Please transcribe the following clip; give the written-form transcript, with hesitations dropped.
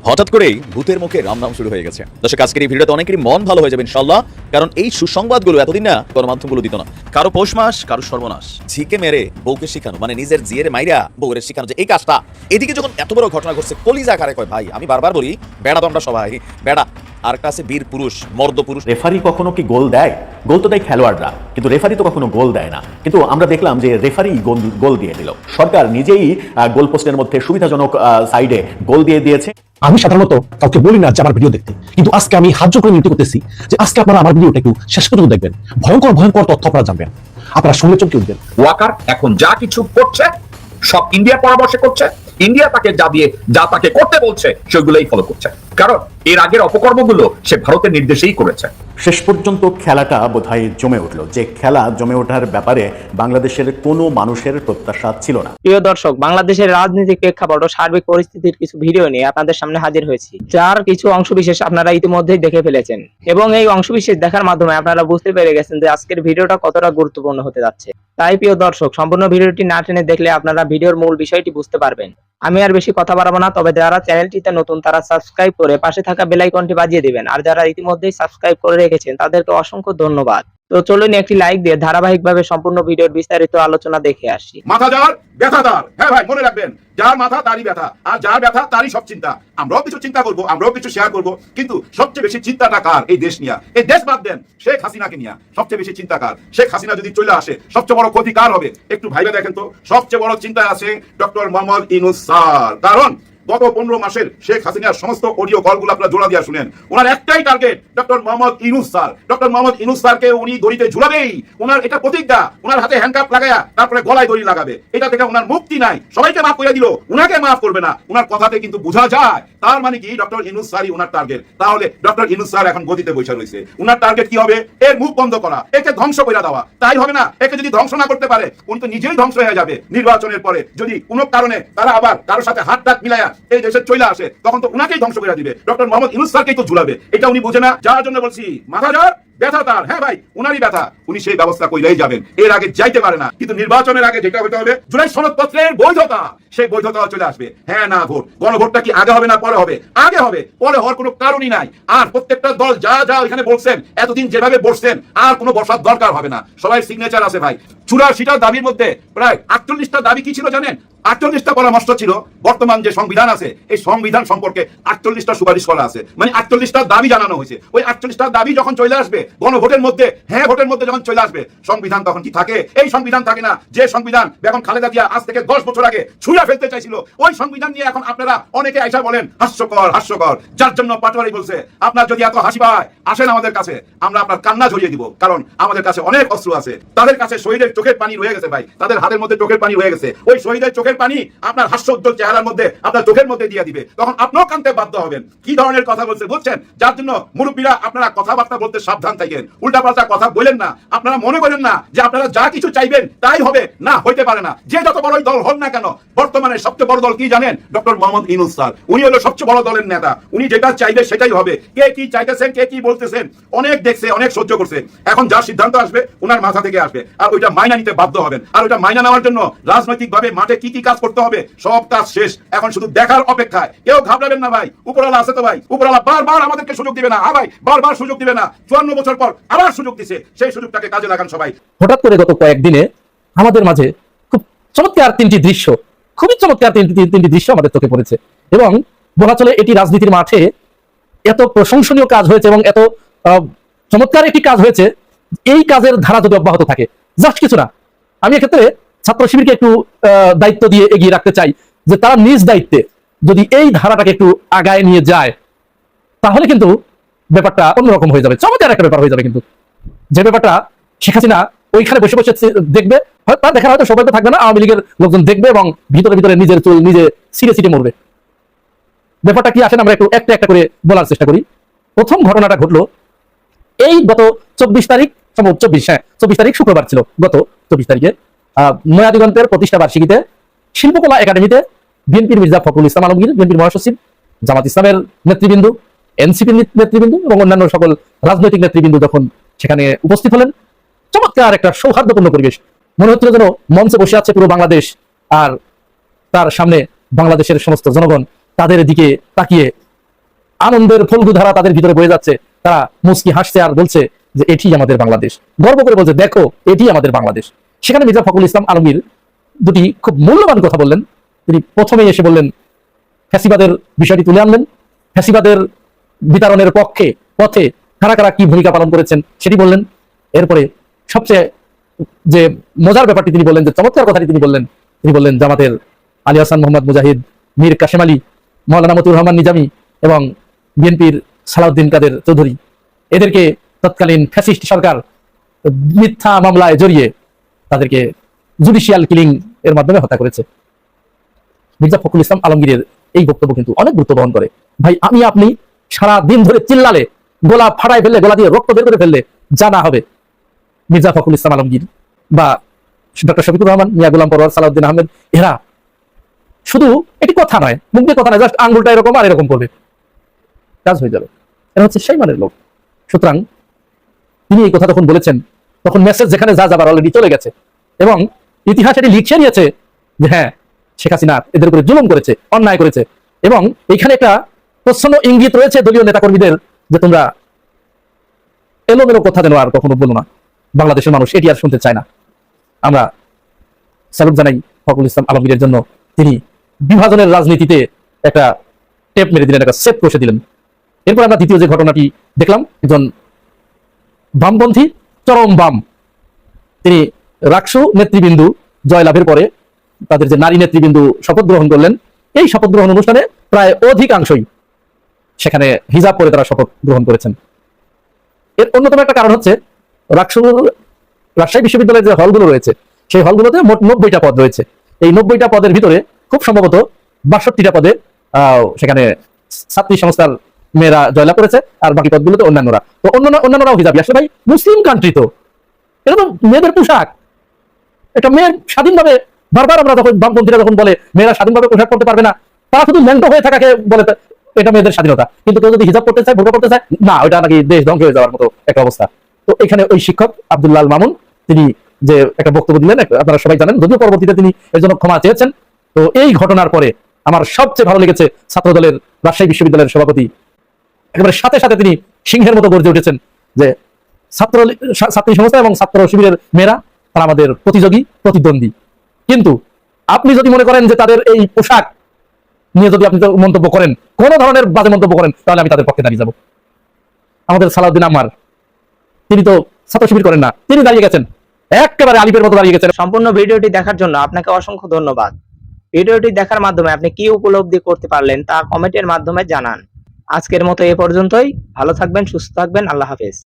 হঠাৎ করেই ভূতের মুখে রাম নাম শুরু হয়ে গেছে। দর্শক, আজকের এই ভিডিওতে অনেকেরই মন ভালো হয়ে যাবে ইনশাআল্লাহ, কারণ এই সুসংবাদগুলো এতদিন না গণমাধ্যমগুলো দিত না। কারো পৌষ মাস, কারো সর্বনাশ। ঝিকে মেরে বউকে শিখানো, মানে নিজের জিয়ের মাইরা বউরে শিখানো, যে এই কাজটা এদিকে যখন এত বড় ঘটনা ঘটছে, কলিজা কারে কয় ভাই। আমি বারবার বলি, বেড়া দণ্ডা সবাই বেড়া, আর একটা আছে বীর পুরুষ, মর্দ পুরুষ। রেফারি কখনো কি গোল দেয়? গোল তো দেয় খেলোয়াড়রা, কিন্তু রেফারি তো কখনো গোল দেয় না। কিন্তু আমরা দেখলাম যে রেফারি গোল দিয়ে দিল। সরকার নিজেই গোল পোস্টের মধ্যে সুবিধাজনক সাইডে গোল দিয়ে দিয়েছে। আমি সাধারণত কাউকে বলি না যে আমার ভিডিও দেখতে, কিন্তু আজকে আমি হাত জোর করে নিতে করতেছি যে আজকে আপনারা আমার ভিডিওটা একটু শেষ পর্যন্ত দেখবেন। ভয়ঙ্কর ভয়ঙ্কর তথ্য আপনারা জানবেন, আপনারা শুনলে চমকে উঠবেন। ওয়াকার এখন যা কিছু করছে সব ইন্ডিয়ার পরামর্শে করছে। ইন্ডিয়া তাকে যা তাকে করতে বলছে সেগুলোই ফলো করছে, কারণ এর আগের অপকর্মগুলো সে ভারতের নির্দেশেই করেছে। শেষ পর্যন্ত খেলাটা বোধহয় জমে উঠলো। যে খেলা জমে ওঠার ব্যাপারে বাংলাদেশের কোনো মানুষের প্রত্যাশা ছিল না। প্রিয় দর্শক, বাংলাদেশের রাজনৈতিক প্রেক্ষাপট ও সার্বিক পরিস্থিতির কিছু ভিডিও নিয়ে আপনাদের সামনে হাজির হয়েছি, যার কিছু অংশবিশেষ আপনারা ইতিমধ্যেই দেখে ফেলেছেন, এবং এই অংশবিশেষ দেখার মাধ্যমে আপনারা বুঝতে পেরে গেছেন যে আজকের ভিডিওটা কতটা গুরুত্বপূর্ণ হতে যাচ্ছে। তাই প্রিয় দর্শক, সম্পূর্ণ ভিডিওটি না টেনে দেখলে আপনারা ভিডিওর মূল বিষয়টি বুঝতে পারবেন। আমি আর বেশি কথা বাড়াবো না, তবে যারা চ্যানেলটিতে নতুন তারা সাবস্ক্রাইব করে পাশে থাকা বেল আইকনটি বাজিয়ে দিবেন, আর যারা ইতিমধ্যেই সাবস্ক্রাইব করে রেখেছেন তাদেরকে অসংখ্য ধন্যবাদ। তো চলুন একটি লাইক দিয়ে ধারাবাহিকভাবে সম্পূর্ণ ভিডিওর বিস্তারিত আলোচনা দেখে আসি। মাথা যার ব্যথাদার, হ্যাঁ ভাই মনে রাখবেন, যার মাথা তারই ব্যথা, আর যার ব্যথা তারই সব চিন্তা। আমরাও কিছু চিন্তা করবো, আমরাও কিছু শেয়ার করবো, কিন্তু সবচেয়ে বেশি চিন্তাটা কার? এই দেশ নিয়ে। এই দেশ বাদ দেন, শেখ হাসিনাকে নিয়ে সবচেয়ে বেশি চিন্তা কার? শেখ হাসিনা যদি চলে আসে সবচেয়ে বড় ক্ষতি কার হবে? একটু ভাইবে দেখেন তো। সবচেয়ে বড় চিন্তা আছে ডক্টর মোহাম্মদ ইউনূস স্যার। কারণ গত 15 মাসের শেখ হাসিনার সমস্ত অডিও কলগুলো আপনারা জোড়া দিয়া শুনেন। ওনার একটাই target, doctor Mohammad Yunus sir. Doctor Mohammad Yunus স্যারকে উনি দড়িতে ঝুলাবেই। ওনার এটা প্রতিজ্ঞা, ওনার হাতে হ্যান্ডকাপ লাগায়া তারপরে গলায় দড়ি লাগাবে। এটা থেকে ওনার মুক্তি নাই। সবাইকে মাফ করে দিল, উনাকে মাফ করবে না। ওনার কথাতে কিন্তু বোঝা যায় তার মানে কি ডক্টর ইউনূস স্যারই ওনার টার্গেট। তাহলে ডক্টর ইউনূস স্যার এখন গদিতে বসে রয়েছে। ওনার টার্গেট কি হবে? এর মুখ বন্ধ করা, একে ধ্বংস করে দেওয়া। তাই হবে না? একে যদি ধ্বংস না করতে পারে উনি তো নিজেই ধ্বংস হয়ে যাবে। নির্বাচনের পরে যদি কোনো কারণে তারা আবার কারোর সাথে হাত টাত মিলায়া এই দেশে চলে আসে, তখন তো উনাকেই ধ্বংস করে দিবে। ডক্টর মোহাম্মদ ইউনূস স্যারকেই তো ঝুলাবে। এটা উনি বোঝে না, যার জন্য বলছি মাথা যার ব্যথা তার। হ্যাঁ ভাই, উনারই ব্যথা, উনি সেই ব্যবস্থা কইলেই যাবেন। এর আগে যাইতে পারে না, কিন্তু নির্বাচনের আগে যেটা হতে হবে জুলাই সনদপত্রের বৈধতা, সেই বৈধতা চলে আসবে। হ্যাঁ না ভোট, গণভোটটা কি আগে হবে না পরে হবে? আগে হবে, পরে হওয়ার কোনো কারণই নাই। আর প্রত্যেকটা দল যা যা এখানে বলছেন, এতদিন যেভাবে বসছেন, আর কোনো বসার দরকার হবে না। সবাই সিগনেচার আছে ভাই। 84টা দাবির মধ্যে প্রায় 48টা দাবি কি ছিল জানেন? 48টা পরামর্শ ছিল। বর্তমান যে সংবিধান আছে, এই সংবিধান সম্পর্কে 48টা সুপারিশ করা আছে, মানে 48টা দাবি জানানো হয়েছে। ওই 48টা দাবি যখন চলে আসবে গণভোটের মধ্যে, হ্যাঁ ভোটের মধ্যে যখন চলে আসবে, সংবিধান তখন কি থাকে? এই সংবিধান থাকে না। যে সংবিধান বেগম খালেদা জিয়া আজ থেকে 10 বছর আগে ছুঁড়ে ফেলতে চাইছিল, ওই সংবিধান নিয়ে এখন আপনারা অনেকে আইসা বলেন হাস্যকর হাস্যকর। যার জন্য পাটোয়ারি বলছে, আপনার যদি এত হাসি পায় আসেন আমাদের কাছে, আমরা আপনার কান্না ঝরিয়ে দিব। কারণ আমাদের কাছে অনেক অস্ত্র আছে। তাদের কাছে শহীদের চোখের পানি রয়ে গেছে ভাই, তাদের হাতের মধ্যে চোখের পানি রয়ে গেছে। ওই শহীদের চোখের পানি আপনার হাস্য উজ্জ্বল চেহারার মধ্যে, আপনার চোখের মধ্যে দিয়ে দিবে। তখন আপনিও কানতে বাধ্য হবেন। কি ধরনের কথা বলছে বুঝছেন? যার জন্য মুরব্বীরা আপনারা কথাবার্তা বলতে সাবধান থাকেন। উল্টাপাল্টা কথা বলেন না। আপনারা মনে করেন না যে আপনারা যা কিছু চাইবেন তাই হবে, না হইতে পারে না। যে যত বড়ই দল হন না কেন, বর্তমানে সবচেয়ে বড় দল কি জানেন? Doctor Mohammad Yunus sir. উনি হলো সবচেয়ে বড় দলের নেতা। উনি যেটা চাইবে সেটাই হবে। কে কি চাইতেছেন, কে কি বলতেছেন, অনেক দেখছে, অনেক সহ্য করছে। এখন যা সিদ্ধান্ত আসবে ওনার মাথা থেকে আসবে, আর ওইটা মাইনা নিতে বাধ্য হবেন। আর ওইটা মাইনা নেওয়ার জন্য রাজনৈতিকভাবে মাঠে কি কি কাজ করতে হবে, সব কাজ শেষ। এখন শুধু দেখার অপেক্ষায়। কেউ ঘাবড়াবেন না ভাই, উপরওয়ালা আছে তো ভাই। উপরওয়ালা বারবার আমাদেরকে সুযোগ দিবে না। ভাই বারবার সুযোগ দিবে না। 54 বছর পর আবার সুযোগ দিছে, সেই সুযোগটাকে কাজে লাগান সবাই। হঠাৎ করে গত কয়েকদিনে আমাদের মাঝে খুব চমৎকার তিনটি দৃশ্য, খুবই চমৎকার তিনটি দৃশ্য আমাদের চোখে পড়েছে, এবং বলা চলে এটি রাজনীতির মাঠে এত প্রশংসনীয় কাজ হয়েছে এবং এত চমৎকার একটি কাজ হয়েছে। এই কাজের ধারা যদি অব্যাহত থাকে, জাস্ট কিছু না, আমি এক্ষেত্রে ছাত্র শিবিরকে একটু দায়িত্ব দিয়ে এগিয়ে রাখতে চাই যে তারা নিজ দায়িত্বে যদি এই ধারাটাকে একটু আগায় নিয়ে যায়, তাহলে কিন্তু ব্যাপারটা অন্যরকম হয়ে যাবে, চমৎকার একটা ব্যাপার হয়ে যাবে। কিন্তু যে ব্যাপারটা শেখ হাসিনা ওইখানে বসে বসে দেখবে, তা দেখার হয়তো সবাই তো থাকবে না, আওয়ামী লীগের লোকজন দেখবে এবং ভিতরে ভিতরে নিজের চুল নিজে ছিঁড়ে ছিঁড়ে মরবে। ব্যাপারটা কি আসেন আমরা একটু একটা একটা করে বলার চেষ্টা করি। প্রথম ঘটনাটা ঘটলো এই গত 24 তারিখ, সম্ভব 24 তারিখ শুক্রবার ছিল। গত 24 তারিখে নয়াদিগন্তের প্রতিষ্ঠা বার্ষিকীতে শিল্পকলা একাডেমিতে বিএনপির মির্জা ফখরুল ইসলাম আলমগীর, বিএনপির মহাসচিব, জামাত ইসলামের নেতৃবৃন্দ, এনসিপির নেতৃবৃন্দ এবং অন্যান্য সকল রাজনৈতিক নেতৃবৃন্দ যখন সেখানে উপস্থিত হলেন, চমৎকার একটা সৌহার্দ্যপূর্ণ পরিবেশ। মনে হচ্ছিল যেন মঞ্চে বসে আছে পুরো বাংলাদেশ, আর তার সামনে বাংলাদেশের সমস্ত জনগণ তাদের দিকে তাকিয়ে আনন্দের ফলগুধারা তাদের ভিতরে বয়ে যাচ্ছে, তারা মুস্কি হাসছে আর বলছে যে এটি আমাদের বাংলাদেশ, গর্ব করে বলছে দেখো এটি আমাদের বাংলাদেশ। সেখানে মির্জা ফখরুল ইসলাম আলমগীর দুটি খুব মূল্যবান কথা বললেন। তিনি প্রথমেই এসে বললেন, ফ্যাসিবাদের বিষয়টি তুলে আনলেন, ফ্যাসিবাদের বিতরণের পথে কারা কারা কি ভূমিকা পালন করেছেন সেটি বললেন। এরপরে সবচেয়ে যে মজার ব্যাপারটি তিনি বললেন, যে চমৎকার কথাটি তিনি বললেন জামাতের আলী হাসান মোহাম্মদ মুজাহিদ, মীর কাশেম আলী, মৌলানা মতিউর রহমান নিজামী এবং বিএনপির সালাউদ্দিন কাদের চৌধুরী, এদেরকে তৎকালীন ফ্যাসিস্ট সরকার মিথ্যা মামলায় জড়িয়ে তাদেরকে জুডিশিয়াল কিলিং এর মাধ্যমে হত্যা করেছে। মির্জা ফখরুল ইসলাম আলমগীরের এই বক্তব্য কিন্তু অনেক গুরুত্ব বহন করে। ভাই আমি আপনি সারা দিন ধরে চিল্লালে, গোলা ফাটায় ফেললে, গোলা দিয়ে রক্ত বের করে ফেললে যা না হবে, মির্জা ফখরুল ইসলাম আলমগীর বা ডক্টর শফিকুর রহমান, মিয়া গোলাম পরওয়ার, সালাউদ্দিন আহমেদ, এরা শুধু এটি কথা নয়, মুখ দিয়ে কথা নয়, জাস্ট আঙ্গুলটা এরকম আর এরকম করবে, কাজ হয়ে যাবে। এরা হচ্ছে সেই মানের লোক। সুতরাং তিনি এই কথা যখন বলেছেন, তখন মেসেজ যেখানে যা যাবার অলরেডি চলে গেছে এবং ইতিহাস এটি লিখে নিয়েছে যে হ্যাঁ, শেখ হাসিনা এদের উপরে জুলুম করেছে, অন্যায় করেছে। এবং এখানে একটা প্রচ্ছন্ন ইঙ্গিত রয়েছে দলীয় নেতাকর্মীদের, যে তোমরা এলোমেলো কথা যেন আর কখনো বলো না, বাংলাদেশের মানুষ এটি আর শুনতে চায় না। আমরা স্যালুট জানাই ফখরুল ইসলাম আলমগীরের জন্য, তিনি বিভাজনের রাজনীতিতে একটা টেপ মেরে দিলেন, একটা সেট কষে দিলেন। এরপর আমরা দ্বিতীয় যে ঘটনাটি দেখলাম, একজন বামপন্থী চরম বাম, তিনি রাকসু নেতৃবৃন্দু জয়লাভের পরে তাদের যে নারী নেতৃবৃন্দু শপথ গ্রহণ করলেন, এই শপথ গ্রহণ অনুষ্ঠানে প্রায় অধিকাংশই সেখানে হিজাব পরে তারা শপথ গ্রহণ করেছেন। এর অন্যতম একটা কারণ হচ্ছে রাজশাহী বিশ্ববিদ্যালয়ের যে হলগুলো রয়েছে, সেই হলগুলোতে মোট 90টা পদ রয়েছে। এই 90টা পদের ভিতরে খুব সম্ভবত 62টা পদে সেখানে ছাত্রী সংস্থার মেয়েরা জয়লাভ করেছে, আর বাকি পদগুলোতে অন্যান্যরা। তো অন্যান্যরাও হিজাবি। আসলে ভাই মুসলিম কান্ট্রি তো, এটা তো মেয়েদের পোশাক, এটা মেয়ের স্বাধীনভাবে, বারবার আমরা যখন বামপন্থীরা যখন বলে মেয়েরা স্বাধীনভাবে পোশাক করতে পারবে না, তারা শুধু ল্যাংটো হয়ে থাকাকে বলে এটা মেয়েদের স্বাধীনতা। কিন্তু কেউ যদি হিজাব করতে চায়, বোরকা করতে চায়, না, ওইটা নাকি দেশ ধ্বংস হয়ে যাওয়ার মতো একটা অবস্থা। তো এখানে ওই শিক্ষক আব্দুল্লাহ মামুন তিনি যে একটা বক্তব্য দিলেন, আপনারা সবাই জানেন, যদিও পরবর্তীতে তিনি এর জন্য ক্ষমা চেয়েছেন। তো এই ঘটনার পরে আমার সবচেয়ে ভালো লেগেছে ছাত্রদলের রাজশাহী বিশ্ববিদ্যালয়ের সভাপতি একেবারে সাথে সাথে তিনি সিংহের মতো গর্জে উঠেছেন যে ছাত্রী সংস্থা এবং ছাত্র শিবিরের মেয়েরা তারা আমাদের প্রতিদ্বন্দ্বী। কিন্তু আপনি যদি মনে করেন যে তাদের এই পোশাক নিয়ে যদি আপনি মন্তব্য করেন, কোন ধরনের বাজে মন্তব্য করেন, তাহলে আমি তাদের পক্ষে দাঁড়িয়ে যাব। আমাদের সালাউদ্দিন আহমার, তিনি তো ছাত্র শিবির করেন না, তিনি দাঁড়িয়ে গেছেন, একেবারে আলিপের মতো দাঁড়িয়ে গেছেন। সম্পূর্ণ ভিডিওটি দেখার জন্য আপনাকে অসংখ্য ধন্যবাদ। ভিডিওটি দেখার মাধ্যমে আপনি কি উপলব্ধি করতে পারলেন তা কমেন্টের মাধ্যমে জানান। আজকের মতো এ পর্যন্তই। ভালো থাকবেন, সুস্থ থাকবেন। আল্লাহ হাফেজ।